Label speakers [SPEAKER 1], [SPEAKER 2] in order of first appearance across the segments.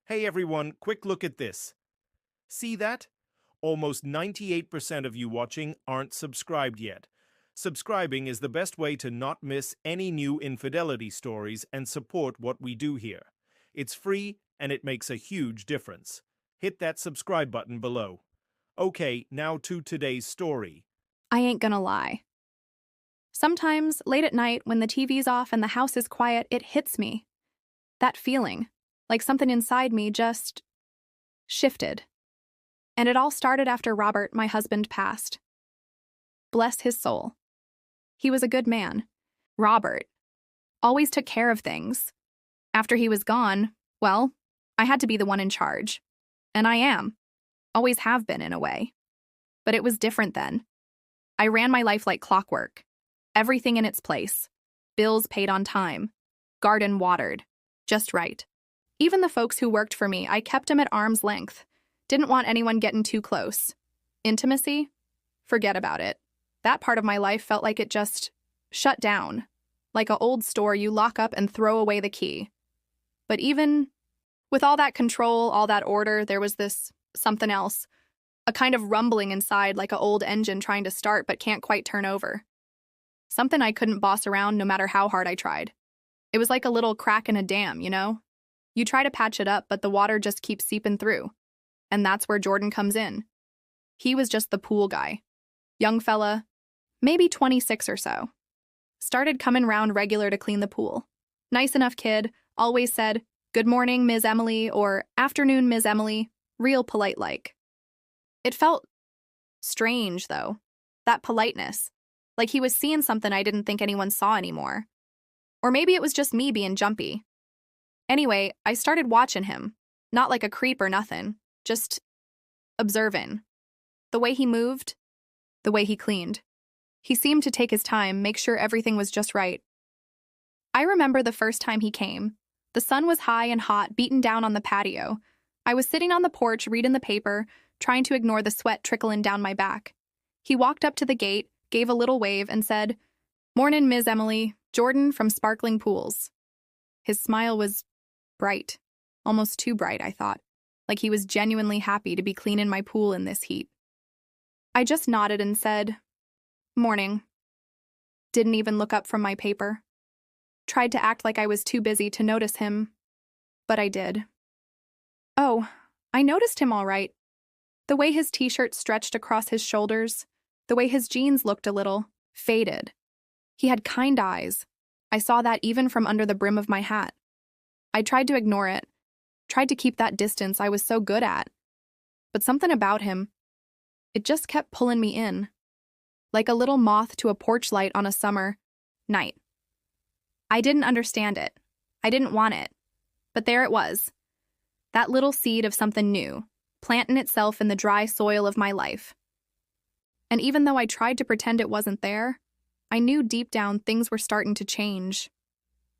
[SPEAKER 1] Hey everyone, quick look at this. See that? Almost 98% of you watching aren't subscribed yet. Subscribing is the best way to not miss any new infidelity stories and support what we do here. It's free and it makes a huge difference. Hit that subscribe button below. Okay, now to today's story.
[SPEAKER 2] I ain't gonna lie. Sometimes, late at night, when the TV's off and the house is quiet, it hits me. That feeling, like something inside me just shifted. And it all started after Robert, my husband, passed. Bless his soul. He was a good man. Robert always took care of things. After he was gone, well, I had to be the one in charge. And I am. Always have been, in a way. But it was different then. I ran my life like clockwork. Everything in its place. Bills paid on time. Garden watered. Just right. Even the folks who worked for me, I kept them at arm's length. Didn't want anyone getting too close. Intimacy? Forget about it. That part of my life felt like it just shut down. Like an old store you lock up and throw away the key. But even with all that control, all that order, there was this something else. A kind of rumbling inside like an old engine trying to start but can't quite turn over. Something I couldn't boss around no matter how hard I tried. It was like a little crack in a dam, you know? You try to patch it up, but the water just keeps seeping through. And that's where Jordan comes in. He was just the pool guy. Young fella, maybe 26 or so. Started coming round regular to clean the pool. Nice enough kid, always said, "Good morning, Ms. Emily," or "Afternoon, Ms. Emily," real polite-like. It felt strange, though, that politeness. Like he was seeing something I didn't think anyone saw anymore. Or maybe it was just me being jumpy. Anyway, I started watching him. Not like a creep or nothing, just observing. The way he moved, the way he cleaned. He seemed to take his time, make sure everything was just right. I remember the first time he came. The sun was high and hot, beaten down on the patio. I was sitting on the porch reading the paper, trying to ignore the sweat trickling down my back. He walked up to the gate, gave a little wave, and said, "Mornin', Ms. Emily, Jordan from Sparkling Pools." His smile was bright, almost too bright, I thought, like he was genuinely happy to be cleaning my pool in this heat. I just nodded and said, "Morning." Didn't even look up from my paper. Tried to act like I was too busy to notice him, but I did. Oh, I noticed him all right. The way his t-shirt stretched across his shoulders, the way his jeans looked a little faded. He had kind eyes. I saw that even from under the brim of my hat. I tried to ignore it, tried to keep that distance I was so good at. But something about him, it just kept pulling me in, like a little moth to a porch light on a summer night. I didn't understand it. I didn't want it. But there it was. That little seed of something new, planting itself in the dry soil of my life. And even though I tried to pretend it wasn't there, I knew deep down things were starting to change.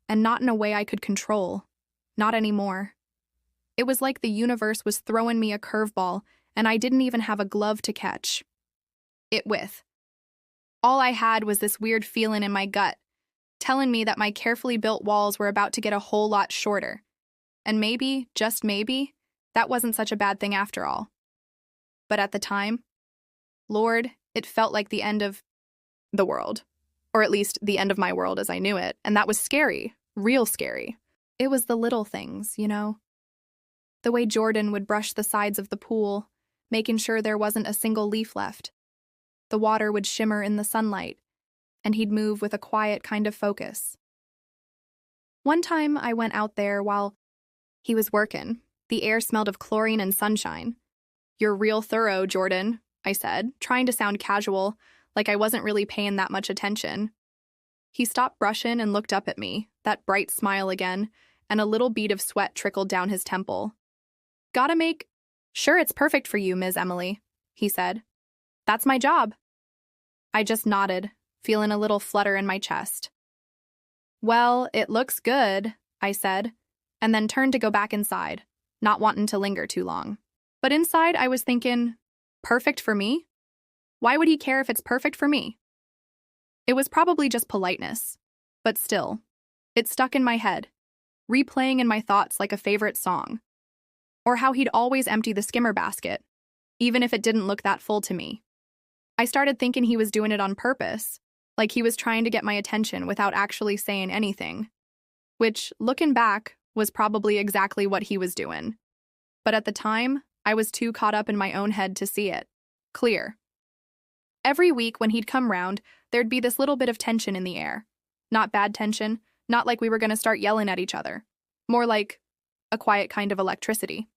[SPEAKER 2] And not in a way I could control. Not anymore. It was like the universe was throwing me a curveball, and I didn't even have a glove to catch it with. All I had was this weird feeling in my gut, telling me that my carefully built walls were about to get a whole lot shorter. And maybe, just maybe, that wasn't such a bad thing after all. But at the time, Lord, it felt like the end of the world. Or at least the end of my world as I knew it, and that was scary, real scary. It was the little things, you know? The way Jordan would brush the sides of the pool, making sure there wasn't a single leaf left. The water would shimmer in the sunlight, and he'd move with a quiet kind of focus. One time I went out there while he was working. The air smelled of chlorine and sunshine. "You're real thorough, Jordan," I said, trying to sound casual, like I wasn't really paying that much attention. He stopped brushing and looked up at me, that bright smile again, and a little bead of sweat trickled down his temple. "Gotta make sure it's perfect for you, Ms. Emily," he said. "That's my job." I just nodded, feeling a little flutter in my chest. "Well, it looks good," I said, and then turned to go back inside, not wanting to linger too long. But inside I was thinking, perfect for me? Why would he care if it's perfect for me? It was probably just politeness, but still, it stuck in my head, replaying in my thoughts like a favorite song. or how he'd always empty the skimmer basket, even if it didn't look that full to me. I started thinking he was doing it on purpose, like he was trying to get my attention without actually saying anything, which, looking back, was probably exactly what he was doing. But at the time, I was too caught up in my own head to see it clear. Every week when he'd come round, there'd be this little bit of tension in the air. Not bad tension, not like we were going to start yelling at each other. More like a quiet kind of electricity.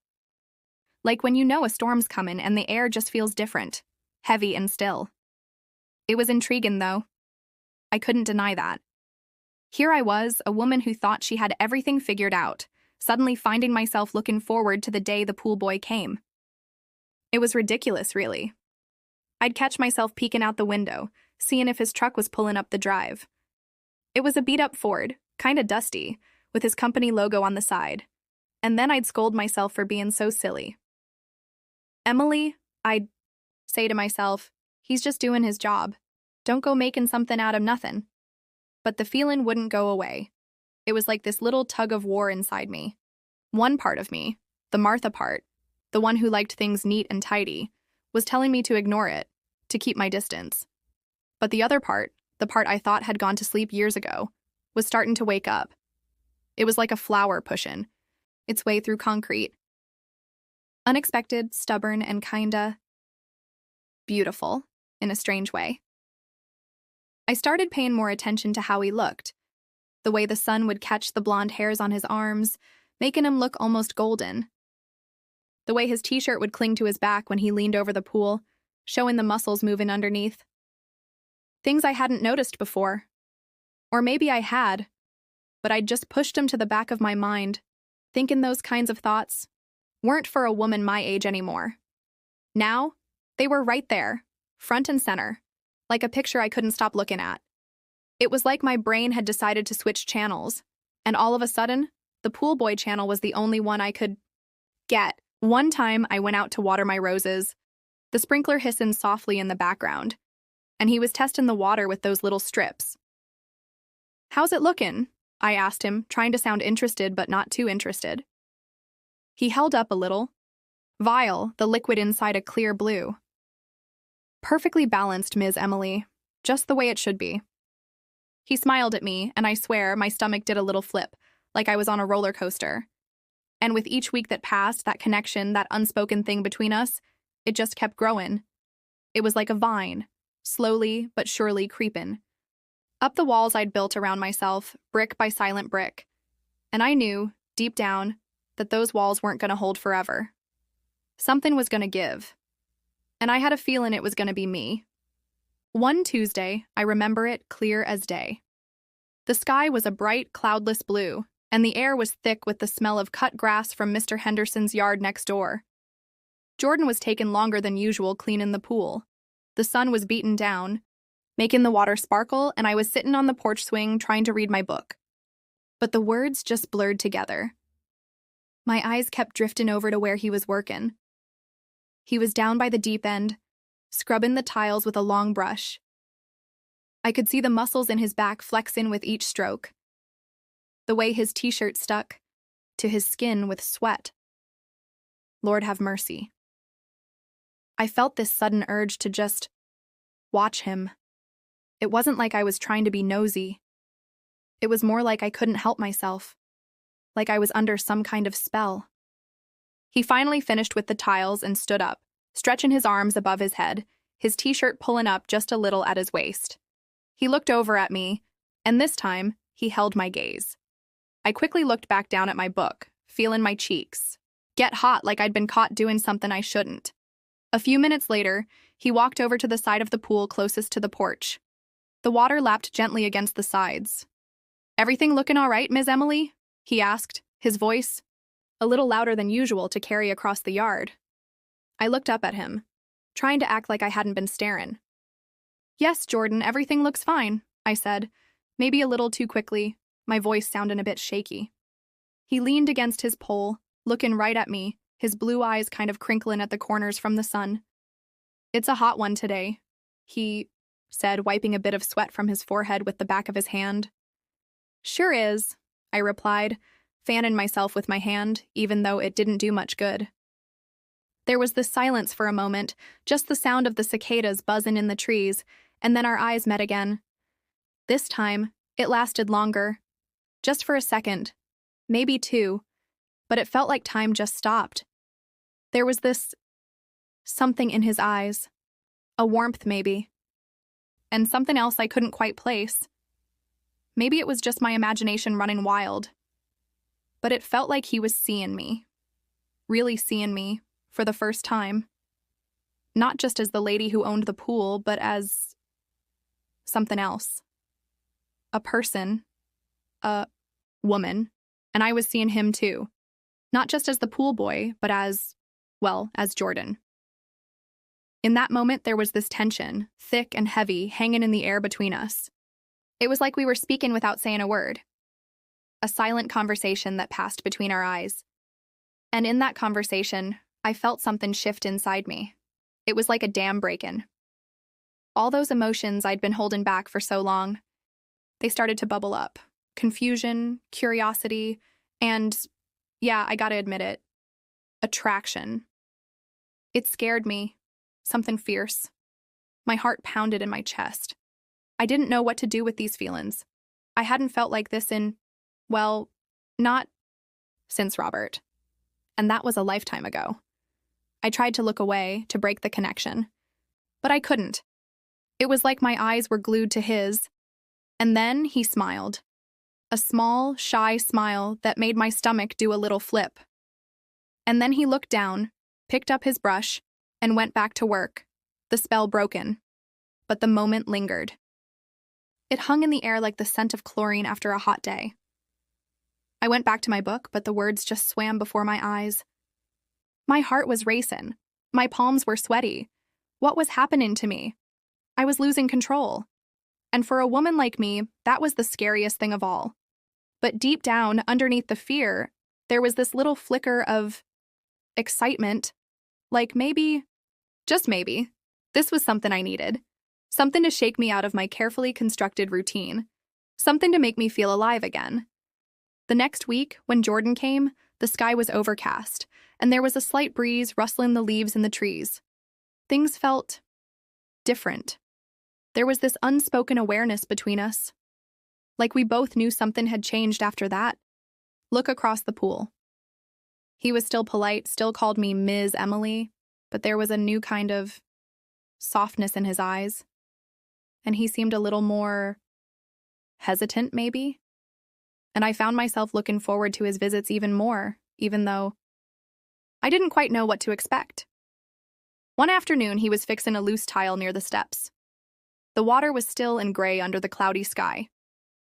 [SPEAKER 2] Like when you know a storm's coming and the air just feels different, heavy and still. It was intriguing, though. I couldn't deny that. Here I was, a woman who thought she had everything figured out, suddenly finding myself looking forward to the day the pool boy came. It was ridiculous, really. I'd catch myself peeking out the window, seeing if his truck was pulling up the drive. It was a beat-up Ford, kinda dusty, with his company logo on the side. And then I'd scold myself for being so silly. Emily, I'd say to myself, he's just doing his job. Don't go making something out of nothing. But the feeling wouldn't go away. It was like this little tug of war inside me. One part of me, the Martha part, the one who liked things neat and tidy, was telling me to ignore it, to keep my distance. But the other part, the part I thought had gone to sleep years ago, was starting to wake up. It was like a flower pushing its way through concrete. Unexpected, stubborn, and kinda beautiful, in a strange way. I started paying more attention to how he looked, the way the sun would catch the blonde hairs on his arms, making him look almost golden. The way his t-shirt would cling to his back when he leaned over the pool, showing the muscles moving underneath. Things I hadn't noticed before. Or maybe I had, but I'd just pushed them to the back of my mind, thinking those kinds of thoughts weren't for a woman my age anymore. Now, they were right there, front and center, like a picture I couldn't stop looking at. It was like my brain had decided to switch channels, and all of a sudden, the pool boy channel was the only one I could get. One time, I went out to water my roses, the sprinkler hissing softly in the background, and he was testing the water with those little strips. "How's it looking?" I asked him, trying to sound interested but not too interested. He held up a little vial, the liquid inside a clear blue. "Perfectly balanced, Ms. Emily. Just the way it should be." He smiled at me, and I swear my stomach did a little flip, like I was on a roller coaster. And with each week that passed, that connection, that unspoken thing between us, it just kept growing. It was like a vine, slowly but surely creeping up the walls I'd built around myself, brick by silent brick. And I knew, deep down, that those walls weren't going to hold forever. Something was going to give. And I had a feeling it was going to be me. One Tuesday, I remember it clear as day. The sky was a bright, cloudless blue, and the air was thick with the smell of cut grass from Mr. Henderson's yard next door. Jordan was taking longer than usual cleaning the pool. The sun was beaten down, making the water sparkle, and I was sitting on the porch swing trying to read my book. But the words just blurred together. My eyes kept drifting over to where he was working. He was down by the deep end, scrubbing the tiles with a long brush. I could see the muscles in his back flexing with each stroke. The way his t-shirt stuck to his skin with sweat. Lord have mercy. I felt this sudden urge to just watch him. It wasn't like I was trying to be nosy. It was more like I couldn't help myself, like I was under some kind of spell. He finally finished with the tiles and stood up, stretching his arms above his head, his t-shirt pulling up just a little at his waist. He looked over at me, and this time, he held my gaze. I quickly looked back down at my book, feeling my cheeks get hot like I'd been caught doing something I shouldn't. A few minutes later, he walked over to the side of the pool closest to the porch. The water lapped gently against the sides. "Everything looking all right, Ms. Emily?" he asked, his voice a little louder than usual to carry across the yard. I looked up at him, trying to act like I hadn't been staring. "Yes, Jordan, everything looks fine," I said, maybe a little too quickly, my voice sounding a bit shaky. He leaned against his pole, looking right at me, his blue eyes kind of crinkling at the corners from the sun. "It's a hot one today," he said, wiping a bit of sweat from his forehead with the back of his hand. "Sure is," I replied, fanning myself with my hand, even though it didn't do much good. There was this silence for a moment, just the sound of the cicadas buzzing in the trees, and then our eyes met again. This time, it lasted longer. Just for a second. Maybe two. But it felt like time just stopped. There was this something in his eyes. A warmth, maybe. And something else I couldn't quite place. Maybe it was just my imagination running wild. But it felt like he was seeing me. Really seeing me, for the first time. Not just as the lady who owned the pool, but as something else. A person. A woman. And I was seeing him too. Not just as the pool boy, but as Jordan. In that moment, there was this tension, thick and heavy, hanging in the air between us. It was like we were speaking without saying a word. A silent conversation that passed between our eyes. And in that conversation, I felt something shift inside me. It was like a dam breaking. All those emotions I'd been holding back for so long, they started to bubble up. Confusion, curiosity, and, yeah, I gotta admit it, attraction. It scared me. Something fierce. My heart pounded in my chest. I didn't know what to do with these feelings. I hadn't felt like this in, not since Robert. And that was a lifetime ago. I tried to look away, to break the connection. But I couldn't. It was like my eyes were glued to his. And then he smiled. A small, shy smile that made my stomach do a little flip. And then he looked down, picked up his brush, and went back to work, the spell broken. But the moment lingered. It hung in the air like the scent of chlorine after a hot day. I went back to my book, but the words just swam before my eyes. My heart was racing. My palms were sweaty. What was happening to me? I was losing control. And for a woman like me, that was the scariest thing of all. But deep down, underneath the fear, there was this little flicker of excitement. Like maybe, just maybe, this was something I needed. Something to shake me out of my carefully constructed routine. Something to make me feel alive again. The next week, when Jordan came, the sky was overcast, and there was a slight breeze rustling the leaves in the trees. Things felt different. There was this unspoken awareness between us. Like we both knew something had changed after that. Look across the pool. He was still polite, still called me Ms. Emily, but there was a new kind of softness in his eyes. And he seemed a little more hesitant, maybe. And I found myself looking forward to his visits even more, even though I didn't quite know what to expect. One afternoon, he was fixing a loose tile near the steps. The water was still and gray under the cloudy sky.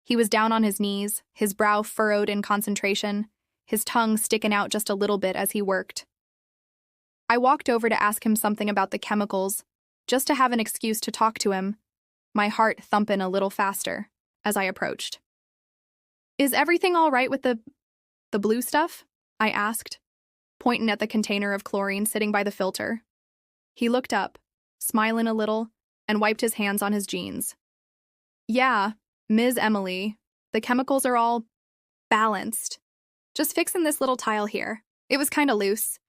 [SPEAKER 2] He was down on his knees, his brow furrowed in concentration, his tongue sticking out just a little bit as he worked. I walked over to ask him something about the chemicals, just to have an excuse to talk to him, my heart thumping a little faster as I approached. "Is everything all right with the blue stuff?" I asked, pointing at the container of chlorine sitting by the filter. He looked up, smiling a little, and wiped his hands on his jeans. "Yeah, Ms. Emily, the chemicals are all balanced. Just fixing this little tile here. It was kinda loose."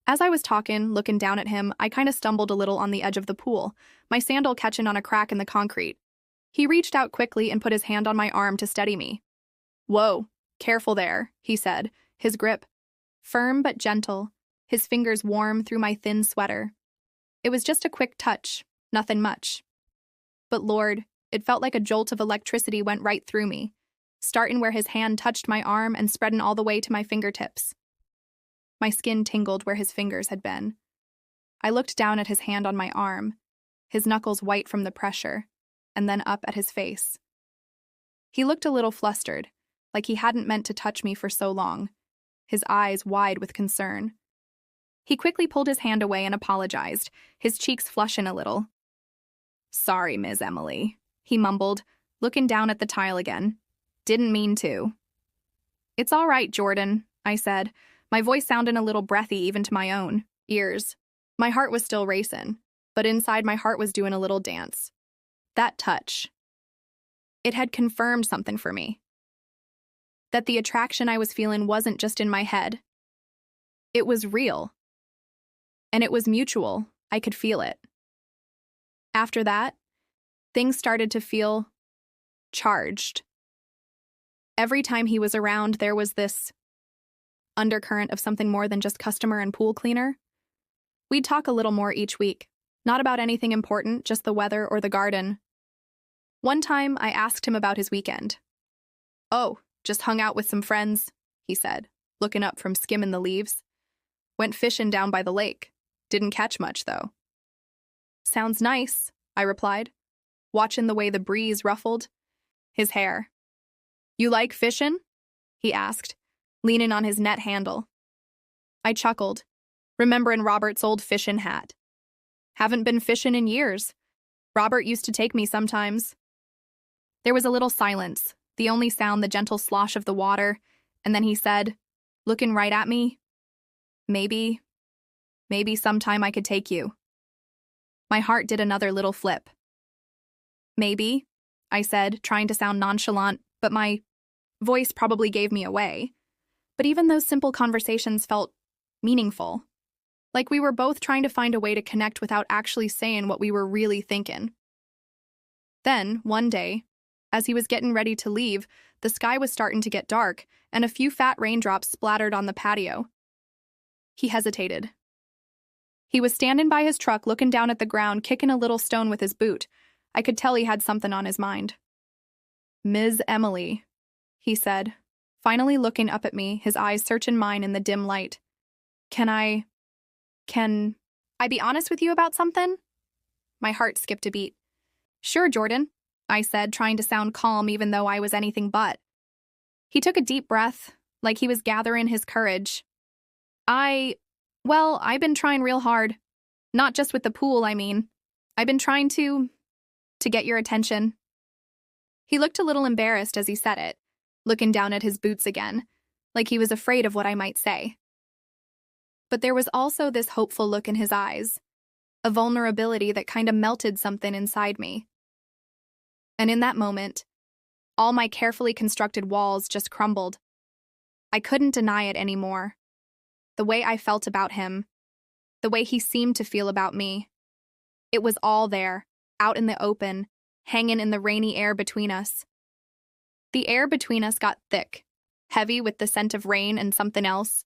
[SPEAKER 2] As I was talking, looking down at him, I kinda stumbled a little on the edge of the pool, my sandal catching on a crack in the concrete. He reached out quickly and put his hand on my arm to steady me. "Whoa, careful there," he said, his grip firm but gentle, his fingers warm through my thin sweater. It was just a quick touch, nothing much. But Lord, it felt like a jolt of electricity went right through me, starting where his hand touched my arm and spreading all the way to my fingertips. My skin tingled where his fingers had been. I looked down at his hand on my arm, his knuckles white from the pressure, and then up at his face. He looked a little flustered, like he hadn't meant to touch me for so long, his eyes wide with concern. He quickly pulled his hand away and apologized, his cheeks flushing a little. "Sorry, Ms. Emily," he mumbled, looking down at the tile again. "Didn't mean to." "It's all right, Jordan," I said, my voice sounding a little breathy even to my own ears. My heart was still racing, but inside my heart was doing a little dance. That touch. It had confirmed something for me. that the attraction I was feeling wasn't just in my head. It was real. And it was mutual. I could feel it. After that, things started to feel charged. Every time he was around, there was this undercurrent of something more than just customer and pool cleaner. We'd talk a little more each week, not about anything important, just the weather or the garden. One time, I asked him about his weekend. "Oh, just hung out with some friends," he said, looking up from skimming the leaves. "Went fishing down by the lake. Didn't catch much, though." "Sounds nice," I replied, watching the way the breeze ruffled his hair. "You like fishing?" he asked, leaning on his net handle. I chuckled, remembering Robert's old fishing hat. "Haven't been fishing in years. Robert used to take me sometimes." There was a little silence, the only sound the gentle slosh of the water, and then he said, looking right at me, Maybe sometime I could take you." My heart did another little flip. "Maybe," I said, trying to sound nonchalant, but my voice probably gave me away. But even those simple conversations felt meaningful, like we were both trying to find a way to connect without actually saying what we were really thinking. Then, one day, as he was getting ready to leave, the sky was starting to get dark, and a few fat raindrops splattered on the patio. He hesitated. He was standing by his truck, looking down at the ground, kicking a little stone with his boot. I could tell he had something on his mind. "Ms. Emily," he said, finally looking up at me, his eyes searching mine in the dim light. Can I be honest with you about something?" My heart skipped a beat. "Sure, Jordan," I said, trying to sound calm even though I was anything but. He took a deep breath, like he was gathering his courage. I've been trying real hard. Not just with the pool, I mean. I've been trying to get your attention." He looked a little embarrassed as he said it, looking down at his boots again, like he was afraid of what I might say. But there was also this hopeful look in his eyes, a vulnerability that kind of melted something inside me. And in that moment, all my carefully constructed walls just crumbled. I couldn't deny it anymore. The way I felt about him, the way he seemed to feel about me. It was all there, out in the open, hanging in the rainy air between us. The air between us got thick, heavy with the scent of rain and something else.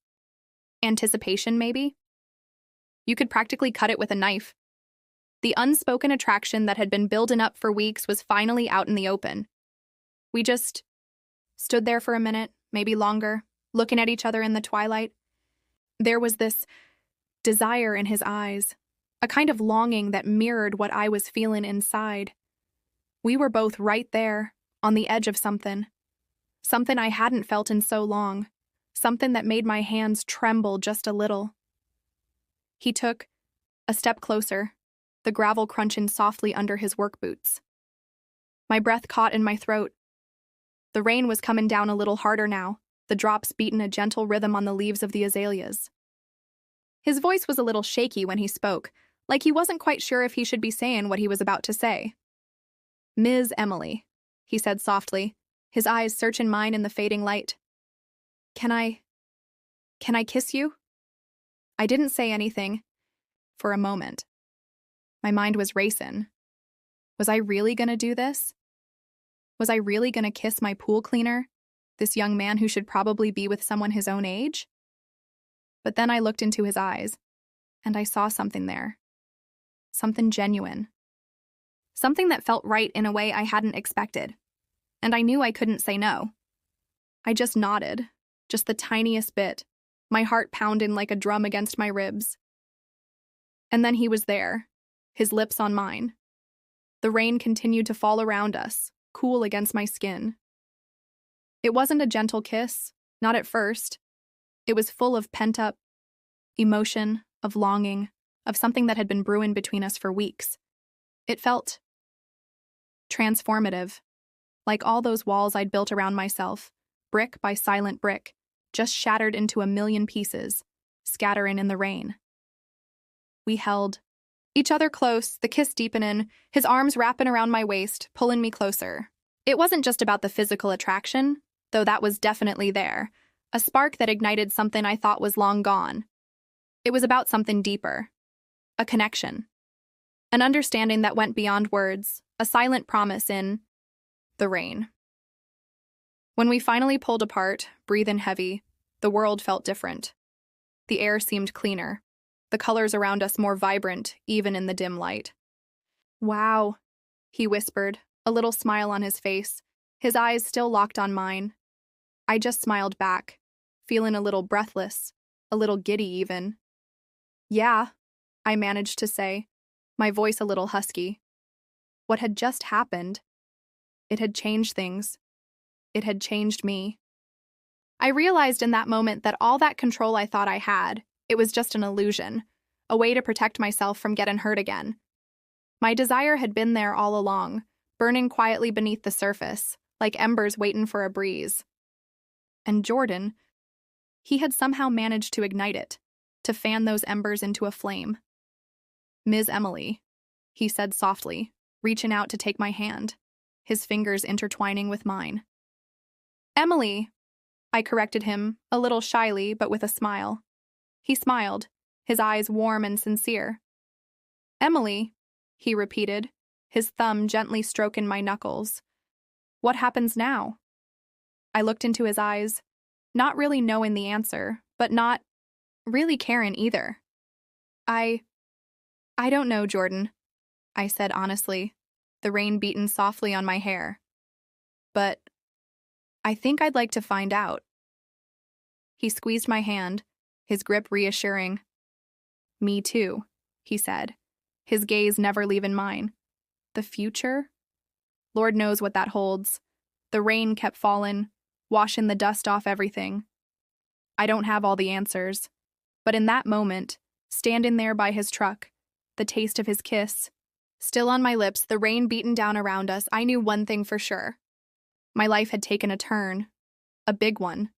[SPEAKER 2] Anticipation, maybe? You could practically cut it with a knife. The unspoken attraction that had been building up for weeks was finally out in the open. We just stood there for a minute, maybe longer, looking at each other in the twilight. There was this desire in his eyes, a kind of longing that mirrored what I was feeling inside. We were both right there, on the edge of something I hadn't felt in so long, something that made my hands tremble just a little. He took a step closer, the gravel crunching softly under his work boots. My breath caught in my throat. The rain was coming down a little harder now, the drops beating a gentle rhythm on the leaves of the azaleas. His voice was a little shaky when he spoke, like he wasn't quite sure if he should be saying what he was about to say. "Ms. Emily," he said softly, his eyes searching mine in the fading light. Can I kiss you?" I didn't say anything for a moment. My mind was racing. Was I really gonna do this? Was I really gonna kiss my pool cleaner, this young man who should probably be with someone his own age? But then I looked into his eyes, and I saw something there. Something genuine. Something that felt right in a way I hadn't expected. And I knew I couldn't say no. I just nodded, just the tiniest bit, my heart pounding like a drum against my ribs. And then he was there, his lips on mine. The rain continued to fall around us, cool against my skin. It wasn't a gentle kiss, not at first. It was full of pent-up emotion, of longing, of something that had been brewing between us for weeks. It felt transformative, like all those walls I'd built around myself, brick by silent brick, just shattered into a million pieces, scattering in the rain. We held each other close, the kiss deepening, his arms wrapping around my waist, pulling me closer. It wasn't just about the physical attraction. though that was definitely there, a spark that ignited something I thought was long gone. It was about something deeper, a connection, an understanding that went beyond words, a silent promise in the rain. When we finally pulled apart, breathing heavy, the world felt different. The air seemed cleaner, the colors around us more vibrant, even in the dim light. "Wow," he whispered, a little smile on his face, his eyes still locked on mine. I just smiled back, feeling a little breathless, a little giddy even. "Yeah," I managed to say, my voice a little husky. What had just happened? It had changed things. It had changed me. I realized in that moment that all that control I thought I had, it was just an illusion, a way to protect myself from getting hurt again. My desire had been there all along, burning quietly beneath the surface, like embers waiting for a breeze. And Jordan, he had somehow managed to ignite it, to fan those embers into a flame. "Ms. Emily," he said softly, reaching out to take my hand, his fingers intertwining with mine. "Emily," I corrected him, a little shyly but with a smile. He smiled, his eyes warm and sincere. "Emily," he repeated, his thumb gently stroking my knuckles. "What happens now?" I looked into his eyes, not really knowing the answer, but not really caring either. I don't know, Jordan," I said honestly, the rain beating softly on my hair. "But I think I'd like to find out." He squeezed my hand, his grip reassuring. "Me too," he said, his gaze never leaving mine. The future? Lord knows what that holds. The rain kept falling, washing the dust off everything. I don't have all the answers, but in that moment, standing there by his truck, the taste of his kiss, still on my lips, the rain beating down around us, I knew one thing for sure. My life had taken a turn, a big one.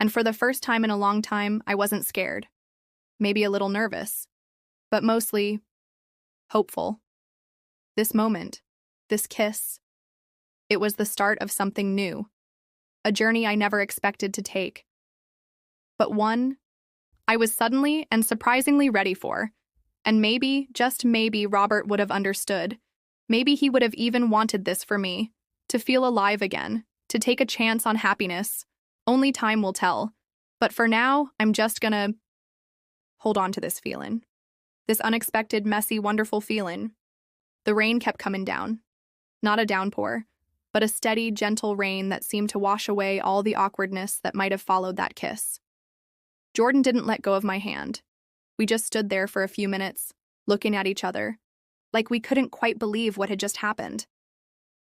[SPEAKER 2] And for the first time in a long time, I wasn't scared. Maybe a little nervous, but mostly hopeful. This moment, this kiss, it was the start of something new, a journey I never expected to take. But one I was suddenly and surprisingly ready for. And maybe, just maybe, Robert would have understood. Maybe he would have even wanted this for me, to feel alive again, to take a chance on happiness. Only time will tell. But for now, I'm just gonna hold on to this feeling. This unexpected, messy, wonderful feeling. The rain kept coming down. Not a downpour, but a steady, gentle rain that seemed to wash away all the awkwardness that might have followed that kiss. Jordan didn't let go of my hand. We just stood there for a few minutes, looking at each other, like we couldn't quite believe what had just happened.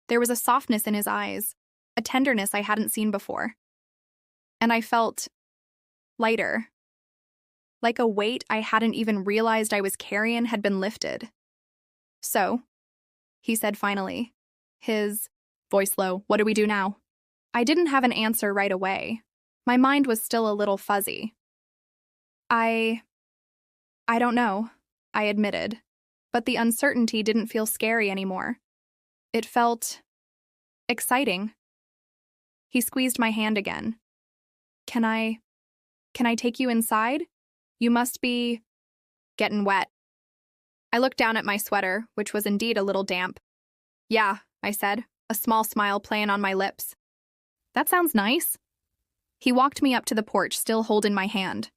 [SPEAKER 2] There was a softness in his eyes, a tenderness I hadn't seen before. And I felt lighter, like a weight I hadn't even realized I was carrying had been lifted. "So," he said finally, his voice low, "what do we do now?" I didn't have an answer right away. My mind was still a little fuzzy. I don't know," I admitted, but the uncertainty didn't feel scary anymore. It felt exciting. He squeezed my hand again. Can I take you inside? You must be getting wet." I looked down at my sweater, which was indeed a little damp. "Yeah," I said, a small smile playing on my lips. "That sounds nice." He walked me up to the porch, still holding my hand.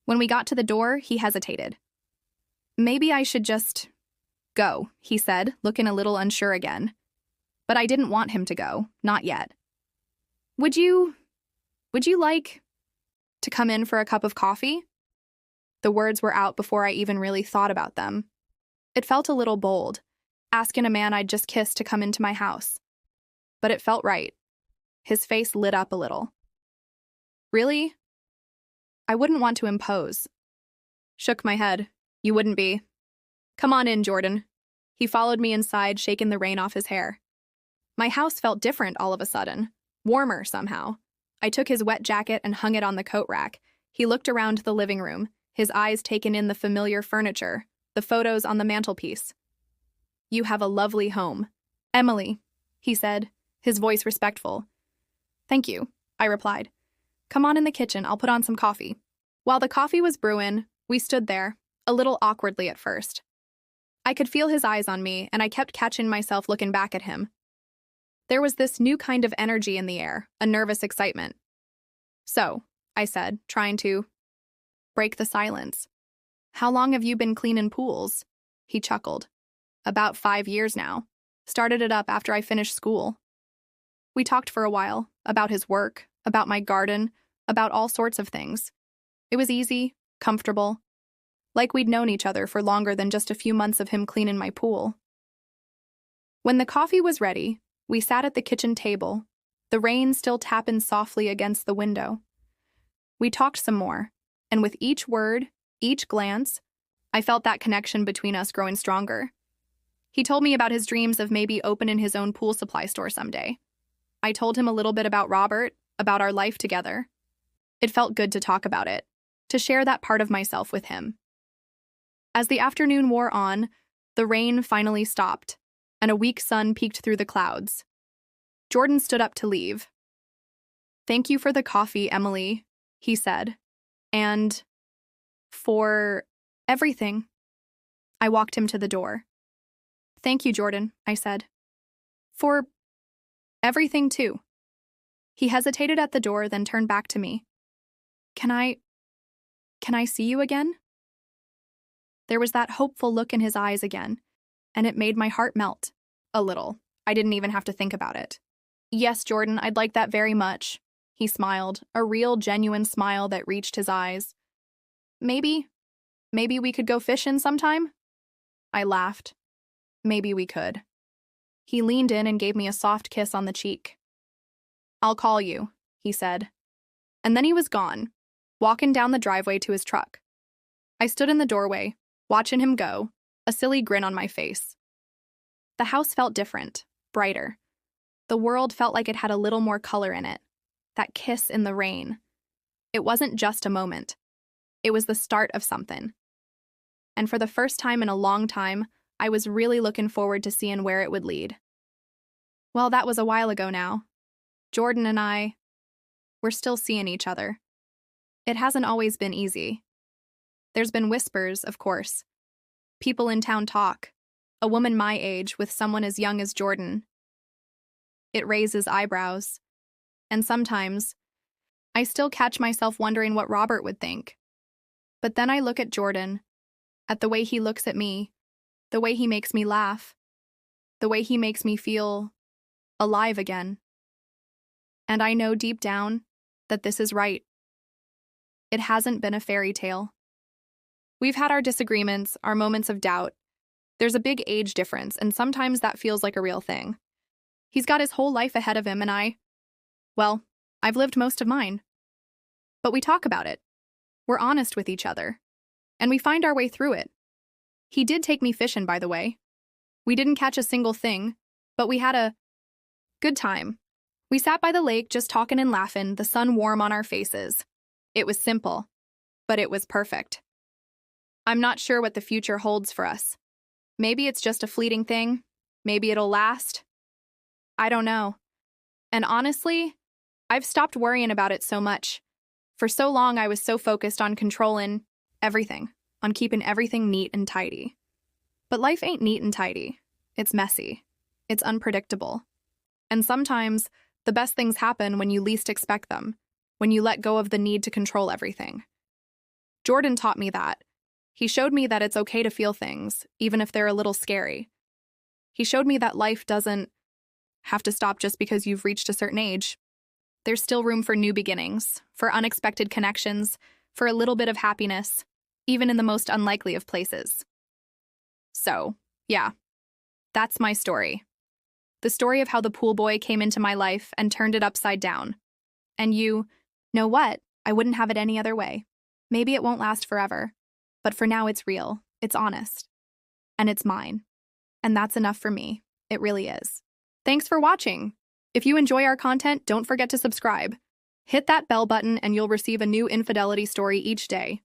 [SPEAKER 2] When we got to the door, he hesitated. "Maybe I should just go," he said, looking a little unsure again. But I didn't want him to go, not yet. Would you like to come in for a cup of coffee?" The words were out before I even really thought about them. It felt a little bold, asking a man I'd just kissed to come into my house. But it felt right. His face lit up a little. "Really?" I wouldn't want to impose. Shook my head. "You wouldn't be. Come on in, Jordan." He followed me inside, shaking the rain off his hair. My house felt different all of a sudden, warmer somehow. I took his wet jacket and hung it on the coat rack. He looked around the living room, his eyes taking in the familiar furniture, the photos on the mantelpiece. "You have a lovely home. Emily," he said, his voice respectful. Thank you, I replied. Come on in the kitchen, I'll put on some coffee. While the coffee was brewing, we stood there, a little awkwardly at first. I could feel his eyes on me, and I kept catching myself looking back at him. There was this new kind of energy in the air, a nervous excitement. So, I said, trying to break the silence. How long have you been cleaning pools? He chuckled. About 5 years now. Started it up after I finished school. We talked for a while, about his work, about my garden, about all sorts of things. It was easy, comfortable, like we'd known each other for longer than just a few months of him cleaning my pool. When the coffee was ready, we sat at the kitchen table, the rain still tapping softly against the window. We talked some more, and with each word, each glance, I felt that connection between us growing stronger. He told me about his dreams of maybe opening his own pool supply store someday. I told him a little bit about Robert, about our life together. It felt good to talk about it, to share that part of myself with him. As the afternoon wore on, the rain finally stopped, and a weak sun peeked through the clouds. Jordan stood up to leave. Thank you for the coffee, Emily, he said. And for everything. I walked him to the door. Thank you, Jordan, I said. For everything, too. He hesitated at the door, then turned back to me. Can I see you again? There was that hopeful look in his eyes again, and it made my heart melt. A little. I didn't even have to think about it. Yes, Jordan, I'd like that very much. He smiled, a real, genuine smile that reached his eyes. Maybe we could go fishing sometime? I laughed. Maybe we could. He leaned in and gave me a soft kiss on the cheek. I'll call you, he said. And then he was gone, walking down the driveway to his truck. I stood in the doorway, watching him go, a silly grin on my face. The house felt different, brighter. The world felt like it had a little more color in it. That kiss in the rain. It wasn't just a moment. It was the start of something. And for the first time in a long time, I was really looking forward to seeing where it would lead. Well, that was a while ago now. Jordan and I, we're still seeing each other. It hasn't always been easy. There's been whispers, of course. People in town talk. A woman my age with someone as young as Jordan. It raises eyebrows. And sometimes, I still catch myself wondering what Robert would think. But then I look at Jordan, at the way he looks at me, the way he makes me laugh, the way he makes me feel alive again. And I know deep down that this is right. It hasn't been a fairy tale. We've had our disagreements, our moments of doubt. There's a big age difference, and sometimes that feels like a real thing. He's got his whole life ahead of him, and well, I've lived most of mine. But we talk about it. We're honest with each other. And we find our way through it. He did take me fishing, by the way. We didn't catch a single thing, but we had a good time. We sat by the lake just talking and laughing, the sun warm on our faces. It was simple, but it was perfect. I'm not sure what the future holds for us. Maybe it's just a fleeting thing. Maybe it'll last. I don't know. And honestly, I've stopped worrying about it so much. For so long, I was so focused on controlling everything, on keeping everything neat and tidy. But life ain't neat and tidy. It's messy. It's unpredictable. And sometimes, the best things happen when you least expect them, when you let go of the need to control everything. Jordan taught me that. He showed me that it's okay to feel things, even if they're a little scary. He showed me that life doesn't have to stop just because you've reached a certain age. There's still room for new beginnings, for unexpected connections, for a little bit of happiness, even in the most unlikely of places. So, yeah, that's my story. The story of how the pool boy came into my life and turned it upside down. And you know what? I wouldn't have it any other way. Maybe it won't last forever, but for now it's real, it's honest, and it's mine. And that's enough for me. It really is. Thanks for watching. If you enjoy our content, don't forget to subscribe. Hit that bell button and you'll receive a new infidelity story each day.